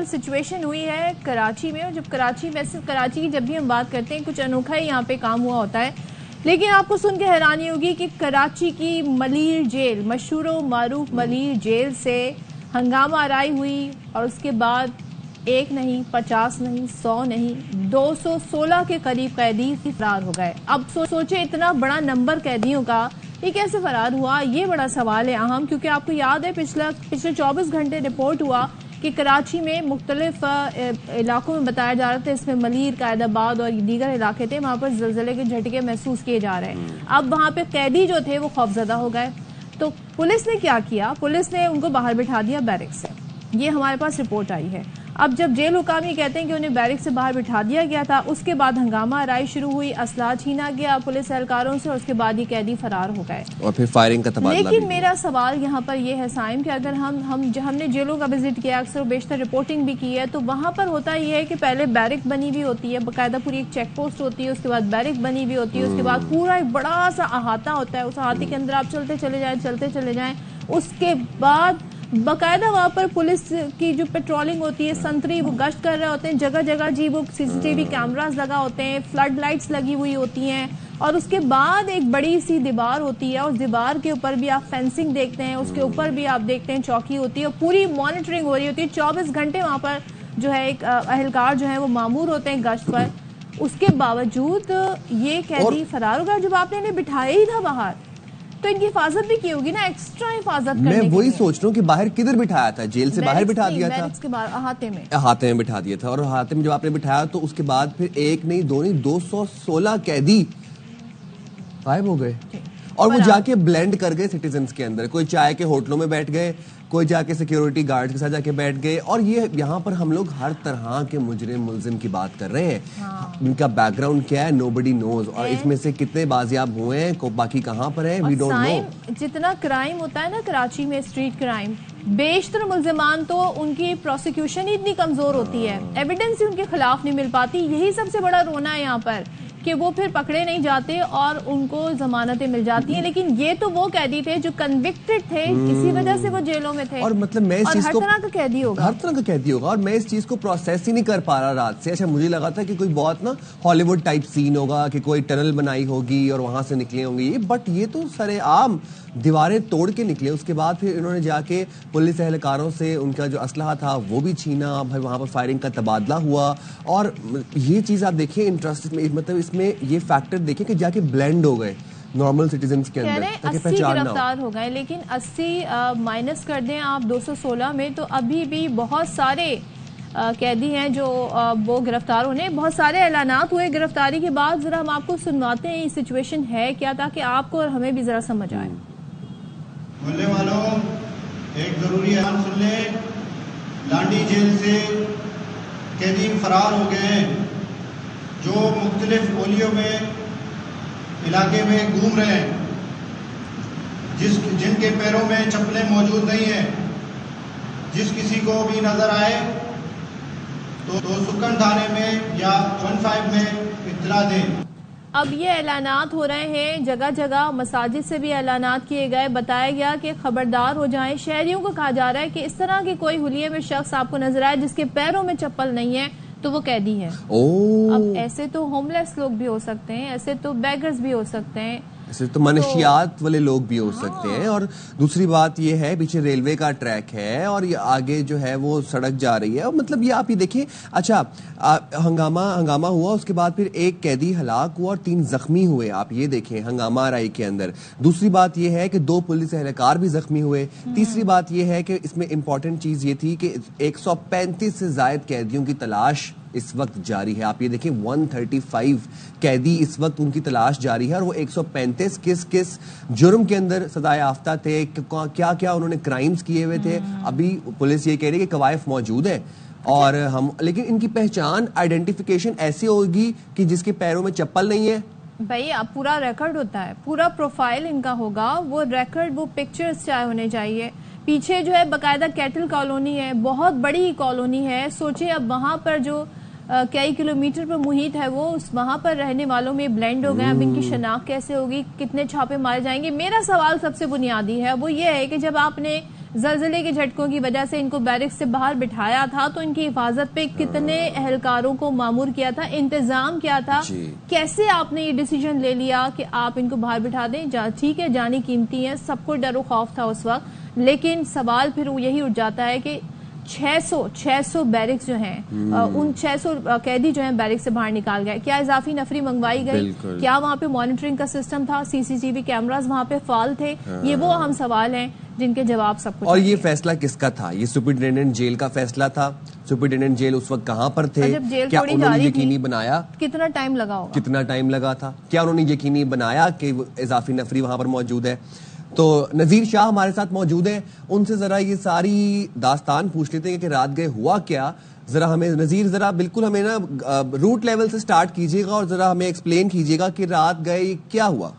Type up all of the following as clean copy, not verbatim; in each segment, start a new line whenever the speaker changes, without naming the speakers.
Situation ہوئی ہے کراچی میں، اور جب کراچی کی جب بھی ہم بات کرتے ہیں کچھ انوکھا ہی یہاں پہ کام ہوا ہوتا ہے، لیکن آپ کو سن کے حیرانی ہوگی کہ کراچی کی ملیر جیل، مشہور و معروف ملیر جیل سے ہنگامہ آرائی ہوئی، اور اس کے بعد 1 نہیں 50 نہیں 100 نہیں 216 کے قریب قیدی فرار ہو گئے۔ اب سوچے اتنا بڑا نمبر قیدیوں کا یہ کیسے فرار ہوا، یہ بڑا سوال ہے اہم، کیونکہ آپ کو یاد ہے پچھلے 24 گھنٹے رپورٹ ہوا کہ کراچی میں مختلف علاقوں میں بتایا جا رہا تھا، اس میں ملیر، قائد آباد اور دیگر علاقے تھے، وہاں پر زلزلے کے جھٹکے محسوس کیے جا رہے ہیں۔ اب وہاں پہ قیدی جو تھے وہ خوفزدہ ہو گئے، تو پولیس نے کیا کیا؟ پولیس نے ان کو باہر بٹھا دیا بیرک سے، یہ ہمارے پاس رپورٹ آئی ہے۔ اب جب جیل حکام یہ کہتے ہیں کہ انہیں بیرک سے باہر بٹھا دیا گیا تھا، اس کے بعد ہنگامہ آرائی شروع ہوئی، اسلحہ چھینا گیا پولیس اہلکاروں سے، اور اس کے بعد یہ قیدی فرار ہو گئے
اور پھر فائرنگ کا تبادلہ۔
لیکن میرا سوال یہاں پر یہ ہے سائم کہ اگر ہم نے جیلوں کا وزٹ کیا، اکثر و بیشتر رپورٹنگ بھی کی ہے، تو وہاں پر ہوتا یہ ہے کہ پہلے بیرک بنی ہوئی ہوتی ہے، باقاعدہ پوری ایک چیک پوسٹ ہوتی ہے، اس کے بعد بیرک بنی ہوئی ہوتی ہے، اس کے بعد پورا ایک بڑا سا احاطہ ہوتا ہے، اس احاطے کے اندر آپ چلتے چلے جائیں، اس کے بعد باقاعدہ وہاں پر پولیس کی جو پیٹرولنگ ہوتی ہے، سنتری وہ گشت کر رہے ہوتے ہیں، جگہ جگہ جی وہ سی سی ٹی وی کیمراز لگا ہوتے ہیں، فلڈ لائٹس لگی ہوئی ہوتی ہیں، اور اس کے بعد ایک بڑی سی دیوار ہوتی ہے، اس دیوار کے اوپر بھی آپ فینسنگ دیکھتے ہیں، اس کے اوپر بھی آپ دیکھتے ہیں چوکی ہوتی ہے، اور پوری مانیٹرنگ ہو رہی ہوتی ہے، 24 گھنٹے وہاں پر جو ہے ایک اہلکار جو ہے وہ مامور ہوتے ہیں گشت پر۔ اس کے باوجود یہ قیدی فرار ہو گیا، جب آپ نے انہیں بٹھایا ہی تھا باہر تو ان کی حفاظت بھی کی ہوگی نا، ایکسٹرا حفاظت کرنے کے لیے۔
میں وہی سوچ رہا ہوں کہ باہر کدھر بٹھایا تھا؟ جیل سے باہر بٹھا دیا تھا؟
بیرکس کے باہر احاطے میں
بٹھا دیا تھا، اور احاطے میں جب آپ نے بٹھایا تو اس کے بعد پھر 1 نہیں 2 نہیں 216 قیدی غائب ہو گئے، اور وہ جا کے بلینڈ کر گئے سٹیزنز کے اندر، کوئی چائے کے ہوٹلوں میں بیٹھ گئے، کوئی جا کے سیکیورٹی گارڈ کے ساتھ جا کے بیٹھ گئے، اور یہ یہاں پر ہم لوگ ہر طرح کے مجرم ملزم کی بات کر رہے ہیں، ان کا بیک گراؤنڈ کیا ہے نوبڈی نوز، اور اس میں سے کتنے بازیاب ہوئے ہیں، باقی کہاں پر ہیں، وی ڈونٹ نو۔
جتنا کرائم ہوتا ہے نا کراچی میں، اسٹریٹ کرائم، بیشتر ملزمان تو ان کی پروسیکیوشن ہی اتنی کمزور ہوتی ہے، ایویڈنس ہی ان کے خلاف نہیں مل پاتی، یہی سب سے بڑا رونا ہے یہاں پر کہ وہ پھر پکڑے نہیں جاتے اور ان کو ضمانتیں مل جاتی ہیں۔ لیکن یہ تو وہ قیدی تھے جو کنوکٹڈ تھے، اسی وجہ سے وہ جیلوں میں تھے،
اور مطلب میں اس چیز کو
ہر طرح کا قیدی ہوگا،
اور میں اس چیز کو پروسیس ہی نہیں کر پا رہا رات سے۔ اچھا مجھے لگا تھا کہ کوئی بہت نا ہالی ووڈ ٹائپ سین ہوگا، کہ کوئی ٹنل بنائی ہوگی اور وہاں سے نکلے ہوں گے، بٹ یہ تو سرے عام دیواریں توڑ کے نکلے۔ اس کے بعد پھر انہوں نے جا کے پولیس اہلکاروں سے ان کا جو اسلحہ تھا وہ بھی چھینا، وہاں پر فائرنگ کا تبادلہ ہوا، اور یہ چیز آپ دیکھیں انٹرسٹ میں، مطلب اس میں یہ فیکٹر دیکھیں کہ جا کے بلینڈ ہو گئے نارمل سٹیزنز کے اندر، تاکہ
80 گرفتار ہو گئے، لیکن 80 مائنس کر دیں آپ 216 میں، تو ابھی بھی بہت سارے قیدی ہیں جو وہ گرفتار ہونے، بہت سارے اعلانات ہوئے گرفتاری کے بعد۔ ذرا ہم آپ کو سنواتے ہیں یہ سچویشن ہے کیا، تاکہ آپ کو اور ہمیں بھی ذرا سمجھ آئے۔
محلے والوں ایک ضروری اعلان سن لیں، لانڈی جیل سے قیدی فرار ہو گئے ہیں جو مختلف اولیوں میں علاقے میں گھوم رہے ہیں، جن کے پیروں میں چپلیں موجود نہیں ہیں۔ جس کسی کو بھی نظر آئے تو سکن تھانے میں یا 15 میں اطلاع دیں۔
اب یہ اعلانات ہو رہے ہیں جگہ جگہ، مساجد سے بھی اعلانات کیے گئے، بتایا گیا کہ خبردار ہو جائیں، شہریوں کو کہا جا رہا ہے کہ اس طرح کی کوئی حلیے میں شخص آپ کو نظر آئے جس کے پیروں میں چپل نہیں ہے تو وہ قیدی ہے۔ اب ایسے تو ہوم لیس لوگ بھی ہو سکتے ہیں، ایسے تو بیگرز بھی ہو سکتے ہیں،
ایسے تو منشیات والے لوگ بھی ہو سکتے ہیں، اور دوسری بات یہ ہے پیچھے ریلوے کا ٹریک ہے اور یہ آگے جو ہے وہ سڑک جا رہی ہے، اور مطلب یہ آپ یہ دیکھیں۔ اچھا ہنگامہ ہوا، اس کے بعد پھر 1 قیدی ہلاک ہوا اور 3 زخمی ہوئے، آپ یہ دیکھیں ہنگامہ آرائی کے اندر۔ دوسری بات یہ ہے کہ 2 پولیس اہلکار بھی زخمی ہوئے۔ تیسری بات یہ ہے کہ اس میں امپورٹنٹ چیز یہ تھی کہ 135 سے زائد قیدیوں کی تلاش اس وقت جاری ہے، آپ یہ دیکھیں 135 قیدی اس وقت ان کی تلاش جاری ہے، اور وہ 135 کس جرم کے اندر سزائے یافتہ تھے، کیا کیا انہوں نے کرائمز کیے ہوئے تھے۔ ابھی پولیس یہ کہہ رہی ہے کہ کوائف موجود ہے، اور لیکن ان کی پہچان آئیڈینٹیفیکیشن ایسی ہوگی کہ جس کے پیروں میں چپل نہیں ہے۔
بھائی اب پورا ریکارڈ ہوتا ہے، پورا پروفائل ان کا ہوگا، وہ ریکارڈ، وہ پکچرز چاہے ہونے چاہیے۔ پیچھے جو ہے باقاعدہ کیٹل کالونی ہے، بہت بڑی کالونی ہے، سوچے اب وہاں پر جو کئی کلومیٹر پر محیط ہے وہ وہاں پر رہنے والوں میں بلینڈ ہو گئے، اب ان کی شناخت کیسے ہوگی، کتنے چھاپے مارے جائیں گے۔ میرا سوال سب سے بنیادی ہے وہ یہ ہے کہ جب آپ نے زلزلے کے جھٹکوں کی وجہ سے ان کو بیرکس سے باہر بٹھایا تھا تو ان کی حفاظت پہ کتنے اہلکاروں کو مامور کیا تھا, انتظام کیا تھا, کیسے آپ نے یہ ڈیسیجن لے لیا کہ آپ ان کو باہر بٹھا دیں؟ ٹھیک ہے جانی قیمتی ہیں, سب کو ڈر و خوف تھا اس وقت, لیکن سوال پھر یہی اٹھ جاتا ہے کہ 600 بیرکس جو ہیں, ان 600 قیدی جو ہیں بیرکس سے باہر نکال گئے, کیا اضافی نفری منگوائی گئی؟ کیا وہاں پہ مانیٹرنگ کا سسٹم تھا؟ CCTV کیمراز وہاں پہ فعال تھے؟ یہ وہ اہم سوال ہیں جن کے جواب سب کچھ.
اور یہ فیصلہ کس کا تھا؟ یہ سپرنٹینڈنٹ جیل کا فیصلہ تھا. سپرنٹینڈنٹ جیل اس وقت کہاں پر تھے؟ کیا انہوں نے یقینی بنایا؟
کتنا ٹائم لگا ہوگا؟
کتنا ٹائم لگا تھا؟ کیا انہوں نے یقینی بنایا کہ اضافی نفری وہاں پر موجود ہے؟ تو نذیر شاہ ہمارے ساتھ موجود ہیں, ان سے ذرا یہ ساری داستان پوچھ لیتے ہیں کہ رات گئے ہوا کیا. ذرا ہمیں نذیر ذرا بالکل ہمیں نا روٹ لیول سے سٹارٹ کیجیے گا اور ذرا ہمیں ایکسپلین کیجیے گا کہ رات گئے کیا ہوا.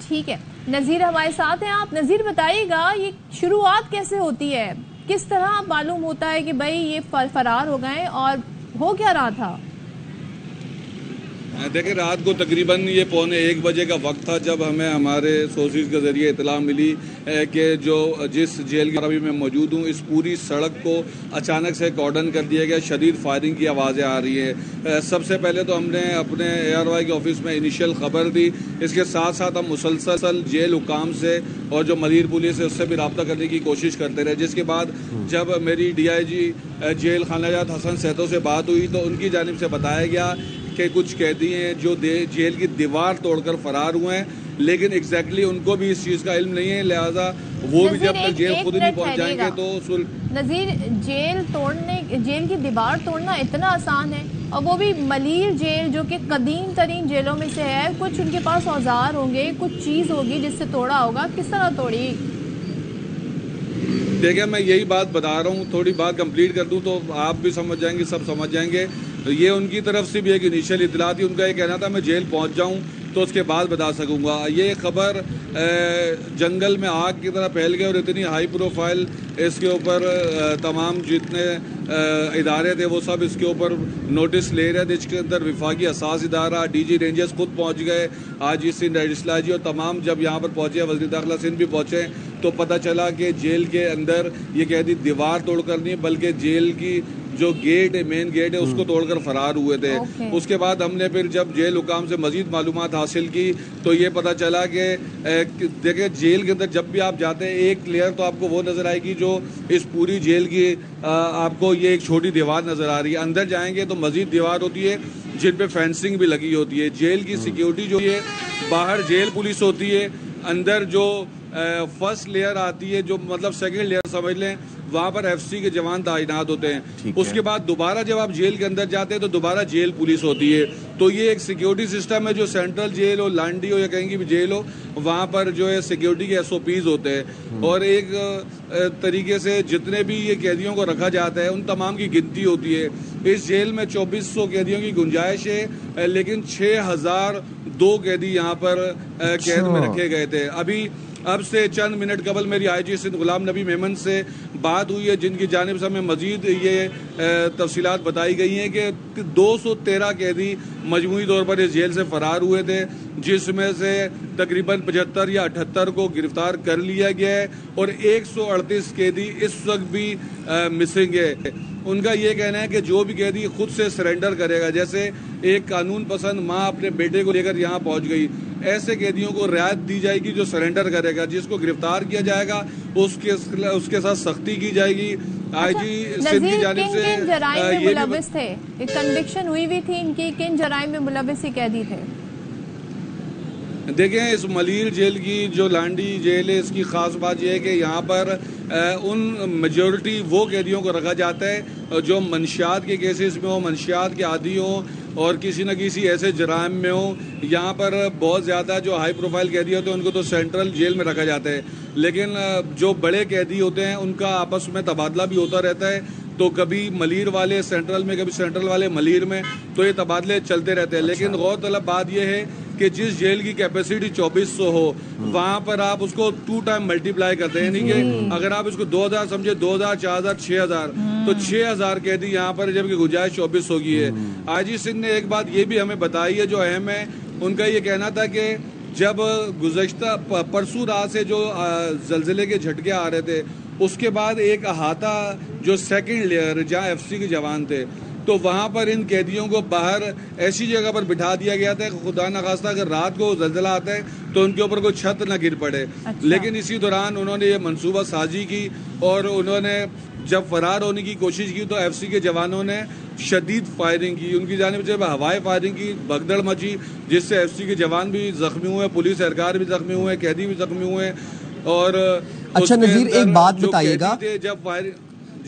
ٹھیک ہے نذیر ہمارے ساتھ ہیں آپ. نذیر بتائیے گا یہ شروعات کیسے ہوتی ہے, کس طرح معلوم ہوتا ہے کہ بھائی یہ فرار ہو گئے اور ہو کیا رہا تھا؟
دیکھیں رات کو تقریباً یہ 1:15 بجے کا وقت تھا جب ہمیں ہمارے سورسز کے ذریعے اطلاع ملی کہ جو جس جیل کی میں موجود ہوں اس پوری سڑک کو اچانک سے کارڈن کر دیا گیا, شدید فائرنگ کی آوازیں آ رہی ہیں. سب سے پہلے تو ہم نے اپنے ARY کے آفس میں انیشیل خبر دی, اس کے ساتھ ساتھ ہم مسلسل جیل حکام سے اور جو ملیر پولیس ہے اس سے بھی رابطہ کرنے کی کوشش کرتے رہے, جس کے بعد جب میری DIG جیل خانہ جات حسن سیتو سے بات ہوئی تو ان کی جانب سے بتایا گیا کہ کچھ قیدی ہیں جو جیل کی دیوار توڑ کر فرار ہوئے ہیں, لیکن ایگزیکٹلی ان کو بھی اس چیز کا علم نہیں ہے, لہٰذا وہ بھی جب تک جیل خود ہی نہیں پہنچ جائیں گے تو
نذیر جیل کی دیوار توڑنا اتنا آسان ہے, اور وہ بھی ملیر جیل جو کہ قدیم ترین جیلوں میں سے ہے, کچھ ان کے پاس اوزار ہوں گے, کچھ چیز ہوگی جس سے توڑا ہوگا, کس طرح توڑی؟
دیکھیں میں یہی بات بتا رہا ہوں, تھوڑی بات کمپلیٹ کر دوں تو آپ بھی سمجھ جائیں گے, سب سمجھ جائیں گے. یہ ان کی طرف سے بھی ایک انیشیل اطلاع تھی, ان کا یہ کہنا تھا میں جیل پہنچ جاؤں تو اس کے بعد بتا سکوں گا. یہ خبر جنگل میں آگ کی طرح پھیل گئی اور اتنی ہائی پروفائل اس کے اوپر تمام جتنے ادارے تھے وہ سب اس کے اوپر نوٹس لے رہے تھے. اس کے اندر وفاقی حساس ادارہ DG رینجرز خود پہنچ گئے, IG سندھ ایڈیشنل IG, اور تمام جب یہاں پر پہنچے, وزیر داخلہ سندھ بھی پہنچے, تو پتہ چلا کہ جیل کے اندر یہ قیدی دیوار توڑ کر نہیں بلکہ جیل کی جو گیٹ ہے, مین گیٹ ہے, اس کو توڑ کر فرار ہوئے تھے. اس کے بعد ہم نے پھر جب جیل حکام سے مزید معلومات حاصل کی تو یہ پتہ چلا کہ دیکھیں جیل کے اندر جب بھی آپ جاتے ہیں ایک لیئر تو آپ کو وہ نظر آئے گی جو اس پوری جیل کی آپ کو یہ ایک چھوٹی دیوار نظر آ رہی ہے. اندر جائیں گے تو مزید دیوار ہوتی ہے جن پہ فینسنگ بھی لگی ہوتی ہے. جیل کی سیکیورٹی جو ہے, باہر جیل پولیس ہوتی ہے, اندر جو فرسٹ لیئر آتی ہے جو مطلب سیکنڈ لیئر سمجھ لیں, وہاں پر FC کے جوان تعینات ہوتے ہیں. اس کے بعد دوبارہ جب آپ جیل کے اندر جاتے ہیں تو دوبارہ جیل پولیس ہوتی ہے. تو یہ ایک سیکیورٹی سسٹم ہے جو سینٹرل جیل ہو, لانڈی ہو یا کہیں کی بھی جیل ہو, وہاں پر جو ہے سیکیورٹی کے SOPs ہوتے ہیں. اور ایک طریقے سے جتنے بھی یہ قیدیوں کو رکھا جاتا ہے ان تمام کی گنتی ہوتی ہے. اس جیل میں 2400 قیدیوں کی گنجائش ہے, لیکن 6002 قیدی یہاں پر قید میں رکھے گئے تھے. اب سے چند منٹ قبل میری IG سندھ غلام نبی میمن سے بات ہوئی ہے, جن کی جانب سے ہمیں مزید یہ تفصیلات بتائی گئی ہیں کہ 213 قیدی مجموعی طور پر اس جیل سے فرار ہوئے تھے, جس میں سے تقریباً 75 یا 78 کو گرفتار کر لیا گیا ہے, اور 138 قیدی اس وقت بھی مسنگ ہے. ان کا یہ کہنا ہے کہ جو بھی قیدی خود سے سرنڈر کرے گا, جیسے ایک قانون پسند ماں اپنے بیٹے کو لے کر یہاں پہنچ گئی, ایسے قیدیوں کو رعایت دی جائے گی جو سرنڈر کرے گا. جس کو گرفتار کیا جائے گا اس کے ساتھ سختی کی جائے گی. IG سندھ کی جانب سے
کن جرائم میں ملوث تھے, کنوکشن ہوئی بھی تھی ان کی, کن جرائم میں ملوث قیدی تھے؟
دیکھیں اس ملیر جیل کی جو لانڈی جیل ہے اس کی خاص بات یہ ہے کہ یہاں پر ان میجورٹی وہ قیدیوں کو رکھا جاتا ہے جو منشیات کے کیسز میں ہوں, منشیات کے عادی ہوں, اور کسی نہ کسی ایسے جرائم میں ہوں. یہاں پر بہت زیادہ جو ہائی پروفائل قیدی ہوتے ہیں ان کو تو سینٹرل جیل میں رکھا جاتا ہے, لیکن جو بڑے قیدی ہوتے ہیں ان کا آپس میں تبادلہ بھی ہوتا رہتا ہے. تو کبھی ملیر والے سینٹرل میں, کبھی سینٹرل والے ملیر میں, تو یہ تبادلے چلتے رہتے ہیں. لیکن غور طلب بات یہ ہے کہ جس جیل کی کیپیسٹی 2400 ہو وہاں پر آپ اس کو 2 ٹائم ملٹیپلائی کرتے ہیں, یعنی کہ اگر آپ اس کو 2000 سمجھے, 2000, 4000, 6000, تو 6000 قیدی یہاں پر جبکہ گنجائش 2400 کی ہے. IG سندھ نے ایک بات یہ بھی ہمیں بتائی ہے جو اہم ہے. ان کا یہ کہنا تھا کہ جب گزشتہ پرسوں رات سے جو زلزلے کے جھٹکے آ رہے تھے، اس کے بعد ایک احاطہ جو سیکنڈ لیئر جہاں FC کے جوان تھے، تو وہاں پر ان قیدیوں کو باہر ایسی جگہ پر بٹھا دیا گیا تھا کہ خدا نخواستہ اگر رات کو زلزلہ آتا ہے تو ان کے اوپر کوئی چھت نہ گر پڑے. لیکن اسی دوران انہوں نے یہ منصوبہ سازی کی اور انہوں نے جب فرار ہونے کی کوشش کی تو FC کے جوانوں نے شدید فائرنگ کی، ان کی جانب سے ہوائی فائرنگ کی، بھگدڑ مچی، جس سے FC کے جوان بھی زخمی ہوئے، پولیس اہلکار بھی زخمی ہوئے، قیدی بھی زخمی ہوئے. اور
اچھا نذیر، ایک بات بتائیے گا،
جب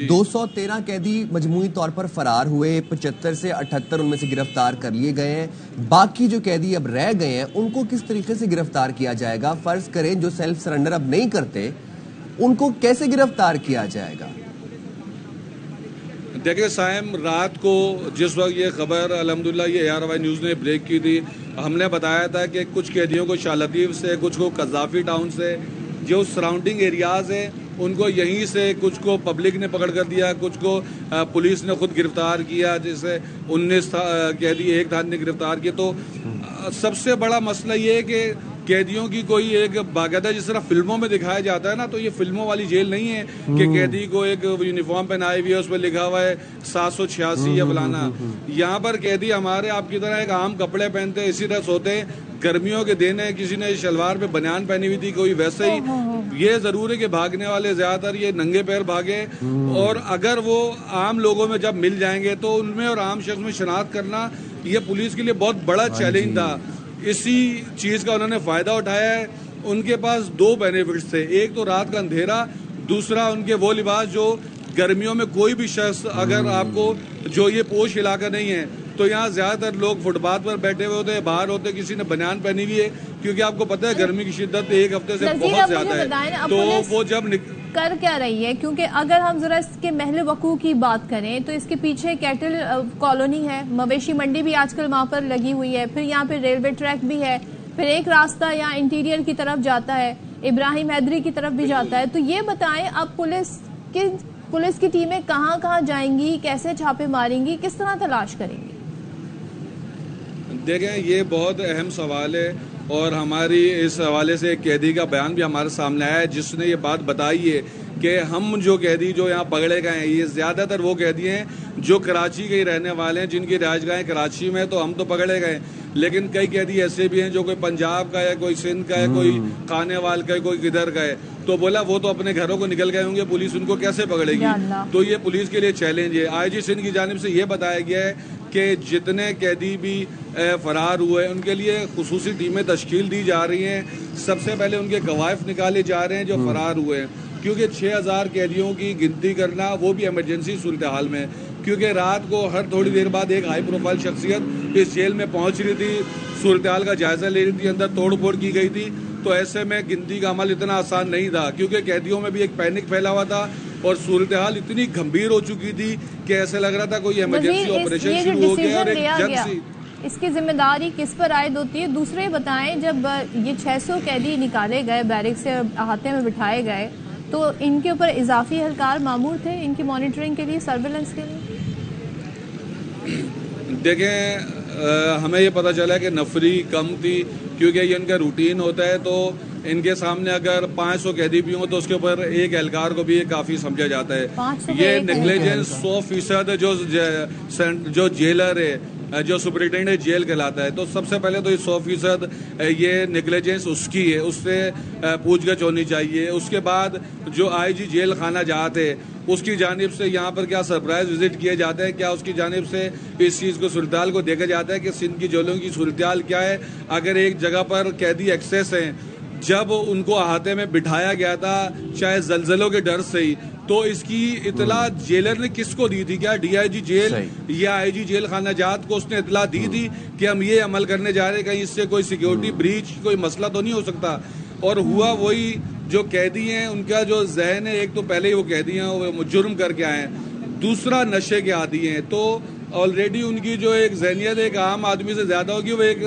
213 قیدی مجموعی طور پر فرار ہوئے، 75 سے 78 ان میں سے گرفتار کر لیے گئے ہیں. باقی جو قیدی اب رہ گئے ہیں ان کو کس طریقے سے گرفتار کیا جائے گا؟ فرض کریں جو سیلف سرنڈر اب نہیں کرتے ان کو کیسے گرفتار کیا جائے گا؟
دیکھیں سائم، رات کو جس وقت یہ خبر الحمدللہ یہ ARY نیوز نے بریک کی تھی، ہم نے بتایا تھا کہ کچھ قیدیوں کو شاہ لطیف سے، کچھ کو قذافی ٹاؤن سے، جو سراؤنڈنگ ایریاز ہیں ان کو یہیں سے، کچھ کو پبلک نے پکڑ کر دیا، کچھ کو پولیس نے خود گرفتار کیا، جیسے 19 قیدی ایک تھان نے گرفتار کیا. تو سب سے بڑا مسئلہ یہ ہے کہ قیدیوں کی کوئی ایک باقاعدہ جس طرح فلموں میں دکھایا جاتا ہے نا، تو یہ فلموں والی جیل نہیں ہے کہ قیدی کو ایک یونیفارم پہنائی ہوئی ہے، اس پہ لکھا ہوا ہے 786 یا فلانا. یہاں پر قیدی ہمارے آپ کی طرح ایک عام کپڑے پہنتے ہیں، اسی طرح سوتے ہیں. گرمیوں کے دن ہے، کسی نے شلوار پہ بنیان پہنی ہوئی تھی، کوئی ویسے ہی. یہ ضرور ہے کہ بھاگنے والے زیادہ تر یہ ننگے پیر بھاگے، اور اگر وہ عام لوگوں میں جب مل جائیں گے تو ان میں اور عام شخص میں شناخت کرنا یہ پولیس کے لیے بہت بڑا چیلنج تھا. اسی چیز کا انہوں نے فائدہ اٹھایا ہے. ان کے پاس 2 بینیفٹس تھے، ایک تو رات کا اندھیرا، دوسرا ان کے وہ لباس جو گرمیوں میں کوئی بھی شخص، اگر آپ کو جو یہ پوش علاقہ نہیں ہے تو یہاں زیادہ تر لوگ فٹ پاتھ پر بیٹھے ہوئے ہوتے ہیں، باہر ہوتے، کسی نے بنیان پہنی ہوئی ہے، کیونکہ آپ کو پتہ ہے گرمی کی شدت ایک ہفتے سے بہت زیادہ ہے. تو وہ جب
کر کیا رہی ہے؟ کیونکہ اگر ہم ذرا اس کے محل وقوع کی بات کریں تو اس کے پیچھے کیٹل کالونی ہے، مویشی منڈی بھی آج کل وہاں پر لگی ہوئی ہے، پھر یہاں پہ ریلوے ٹریک بھی ہے، پھر ایک راستہ یہاں انٹیریئر کی طرف جاتا ہے، ابراہیم حیدری کی طرف بھی جاتا ہے. تو یہ بتائیں اب پولیس کی ٹیمیں کہاں کہاں جائیں گی، کیسے چھاپے ماریں گی، کس طرح تلاش کریں گی؟
دیکھیں یہ بہت اہم سوال ہے، اور ہماری اس حوالے سے ایک قیدی کا بیان بھی ہمارے سامنے آیا ہے جس نے یہ بات بتائی ہے کہ ہم جو قیدی جو یہاں پکڑے گئے ہیں یہ زیادہ تر وہ قیدی ہیں جو کراچی کے ہی رہنے والے ہیں، جن کی رہائش گاہیں کراچی میں، تو ہم تو پکڑے گئے. لیکن کئی قیدی ایسے بھی ہیں جو کوئی پنجاب کا ہے، کوئی سندھ کا ہے، کوئی کھانے وال کا ہے، کوئی کدھر کا ہے. تو بولا وہ تو اپنے گھروں کو نکل گئے ہوں گے، پولیس ان کو کیسے پکڑے گی؟ تو یہ پولیس کے لیے چیلنج ہے. IG سندھ کی جانب سے یہ بتایا گیا ہے کہ جتنے قیدی بھی فرار ہوئے ان کے لیے خصوصی ٹیمیں تشکیل دی جا رہی ہیں. سب سے پہلے ان کے قوائف نکالے جا رہے ہیں جو فرار ہوئے ہیں، کیونکہ 6000 قیدیوں کی گنتی کرنا وہ بھی ایمرجنسی صورتحال میں، کیونکہ رات کو ہر تھوڑی دیر بعد ایک ہائی پروفائل شخصیت اس جیل میں پہنچ رہی تھی، صورتحال کا جائزہ لے رہی تھی، اندر توڑ پھوڑ کی گئی تھی. تو ایسے میں گنتی کا عمل اتنا آسان نہیں تھا، کیونکہ قیدیوں میں بھی ایک پینک پھیلا ہوا تھا اور صورتحال اتنی گھمبیر ہو چکی تھی کہ ایسے لگ رہا تھا کوئی ایمرجنسی آپریشن شروع ہو گیا اور ایک جنگ سی.
اس کی ذمہ داری کس پر عائد ہوتی ہے؟ دوسرے بتائیں، جب یہ 600 قیدی نکالے گئے، بیرک سے احاطے میں بٹھائے گئے، تو ان کے اوپر اضافی اہلکار مامور تھے ان کی مانیٹرنگ کے لیے، سرویلنس کے لیے؟
دیکھیں ہمیں یہ پتہ چلا کہ نفری کم تھی، کیونکہ یہ ان کا روٹین ہوتا ہے. تو ان کے سامنے اگر 500 قیدی بھی ہوں تو اس کے اوپر ایک اہلکار کو بھی یہ کافی سمجھا جاتا ہے. یہ نیگلیجنس 100% جو جیلر ہے، جو سپرنٹینڈنٹ جیل کہلاتا ہے، تو سب سے پہلے تو یہ 100% یہ نیگلیجنس اس کی ہے، اس سے پوچھ گچھ ہونی چاہیے. اس کے بعد جو IG جیل خانہ جات ہے اس کی جانب سے یہاں پر کیا سرپرائز وزٹ کیے جاتے ہیں، کیا اس کی جانب سے اس چیز کو صورتحال کو دیکھا جاتا ہے کہ سندھ کی جیلوں کی صورتحال کیا ہے. اگر ایک جگہ پر قیدی ایکسیس ہیں، جب ان کو احاطے میں بٹھایا گیا تھا چاہے زلزلوں کے ڈر سے ہی، تو اس کی اطلاع جیلر نے کس کو دی تھی؟ کیا DIG جیل یا IG جیل خانہ جات کو اس نے اطلاع دی تھی کہ ہم یہ عمل کرنے جا رہے ہیں، کہیں اس سے کوئی سیکیورٹی بریچ کوئی مسئلہ تو نہیں ہو سکتا؟ اور ہوا وہی، جو قیدی ہیں ان کا جو ذہن ہے، ایک تو پہلے ہی وہ قیدی ہیں وہ جرم کر کے آئے ہیں، دوسرا نشے کے عادی ہیں. تو آلریڈی ان کی جو ایک ذہنیت ایک عام آدمی سے زیادہ ہوگی، وہ ایک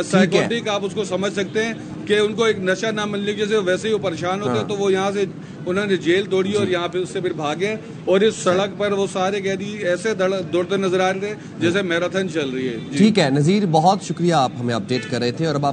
سائیکوٹک آپ اس کو سمجھ سکتے ہیں کہ ان کو ایک نشہ نہ ملنے کی جیسے ویسے ہی وہ پریشان ہوتے ہیں. تو وہ یہاں سے انہوں نے جیل توڑی اور یہاں پہ اس سے پھر بھاگے، اور اس سڑک پر وہ سارے قیدی ایسے دوڑتے نظر آ رہے تھے جیسے میراتھن چل رہی ہے.
ٹھیک ہے نذیر، بہت شکریہ، آپ ہمیں اپڈیٹ کر رہے تھے. اور اب